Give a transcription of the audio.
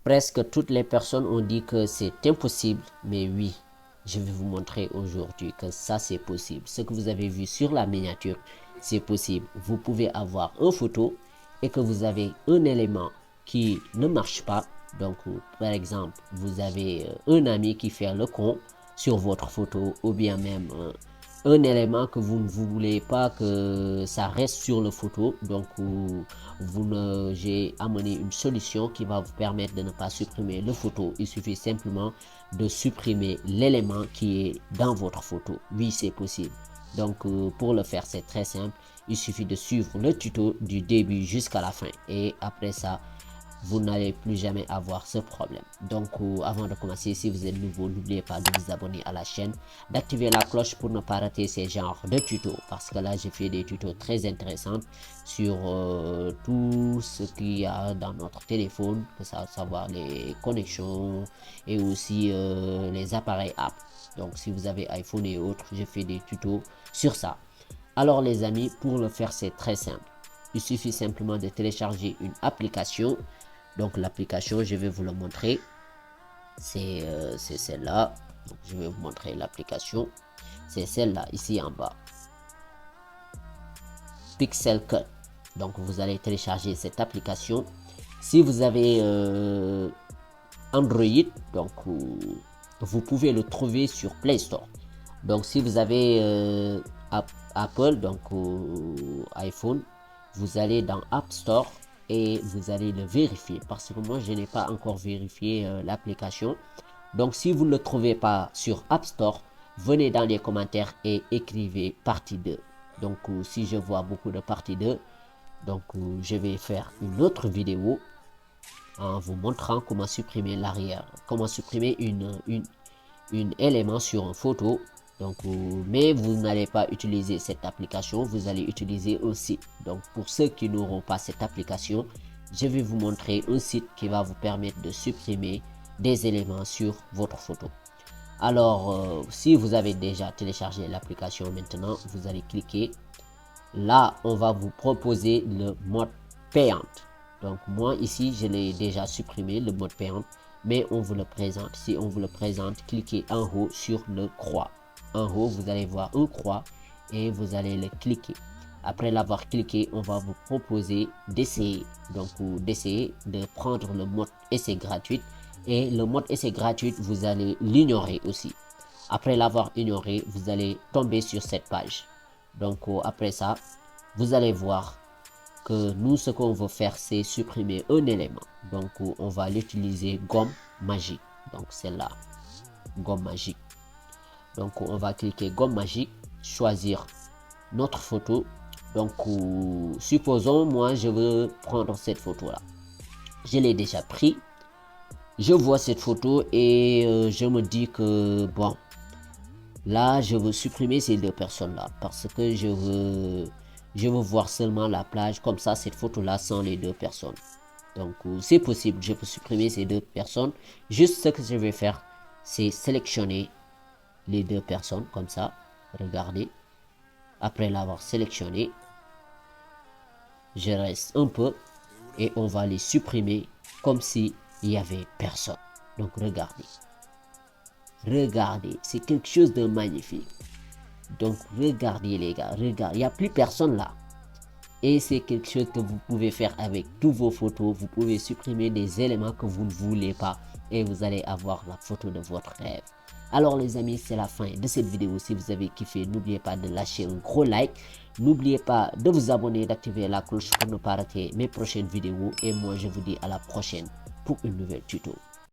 Presque toutes les personnes ont dit que c'est impossible, mais oui, je vais vous montrer aujourd'hui que ça c'est possible. Ce que vous avez vu sur la miniature, c'est possible. Vous pouvez avoir une photo et que vous avez un élément qui ne marche pas. Donc, par exemple, vous avez un ami qui fait le con sur votre photo ou bien même un élément que vous ne voulez pas que ça reste sur la photo. Donc, j'ai amené une solution qui va vous permettre de ne pas supprimer la photo. Il suffit simplement de supprimer l'élément qui est dans votre photo. Oui, c'est possible. Donc, pour le faire, c'est très simple. Il suffit de suivre le tuto du début jusqu'à la fin. Et après ça, vous n'allez plus jamais avoir ce problème. Donc avant de commencer, si vous êtes nouveau, n'oubliez pas de vous abonner à la chaîne, d'activer la cloche pour ne pas rater ces genres de tutos, parce que là j'ai fait des tutos très intéressants sur tout ce qu'il y a dans notre téléphone, que ça savoir les connexions et aussi les appareils app. Donc si vous avez iPhone et autres, j'ai fait des tutos sur ça. Alors les amis, pour le faire c'est très simple. Il suffit simplement de télécharger une application. Donc l'application, je vais vous le montrer. C'est celle-là. Donc, je vais vous montrer l'application. C'est celle-là, ici en bas. Pixel Cut. Donc vous allez télécharger cette application. Si vous avez Android, donc vous pouvez le trouver sur Play Store. Donc si vous avez Apple, donc iPhone, vous allez dans App Store et vous allez le vérifier, parce que moi je n'ai pas encore vérifié l'application. Donc si vous ne le trouvez pas sur App Store, venez dans les commentaires et écrivez partie 2. Donc si je vois beaucoup de partie 2, donc je vais faire une autre vidéo en vous montrant comment supprimer l'arrière, comment supprimer une élément sur une photo. Donc mais vous n'allez pas utiliser cette application, vous allez utiliser un site. Donc pour ceux qui n'auront pas cette application, je vais vous montrer un site qui va vous permettre de supprimer des éléments sur votre photo. Alors si vous avez déjà téléchargé l'application, maintenant vous allez cliquer là, on va vous proposer le mode payant. Donc moi ici je l'ai déjà supprimé, le mode payant, mais on vous le présente. Si on vous le présente, cliquez en haut sur le croix. En haut, vous allez voir un croix et vous allez le cliquer. Après l'avoir cliqué, on va vous proposer d'essayer. Donc, d'essayer de prendre le mode essai gratuit. Et le mode essai gratuit, vous allez l'ignorer aussi. Après l'avoir ignoré, vous allez tomber sur cette page. Donc, après ça, vous allez voir que nous, ce qu'on veut faire, c'est supprimer un élément. Donc, on va l'utiliser gomme magique. Donc, celle-là, gomme magique. Donc on va cliquer gomme magique, choisir notre photo. Donc supposons moi je veux prendre cette photo là. Je l'ai déjà pris. Je vois cette photo et je me dis que bon, là je veux supprimer ces deux personnes là parce que je veux voir seulement la plage, comme ça cette photo là sans les deux personnes. Donc c'est possible, je peux supprimer ces deux personnes. Juste ce que je vais faire, c'est sélectionner les deux personnes comme ça. Regardez, après l'avoir sélectionné, je reste un peu et on va les supprimer comme si il y avait personne. Donc regardez, c'est quelque chose de magnifique. Donc regardez les gars, regardez, il n'y a plus personne là. Et c'est quelque chose que vous pouvez faire avec tous vos photos. Vous pouvez supprimer des éléments que vous ne voulez pas et vous allez avoir la photo de votre rêve. Alors les amis, c'est la fin de cette vidéo. Si vous avez kiffé, n'oubliez pas de lâcher un gros like. N'oubliez pas de vous abonner, d'activer la cloche pour ne pas rater mes prochaines vidéos. Et moi, je vous dis à la prochaine pour une nouvelle tuto.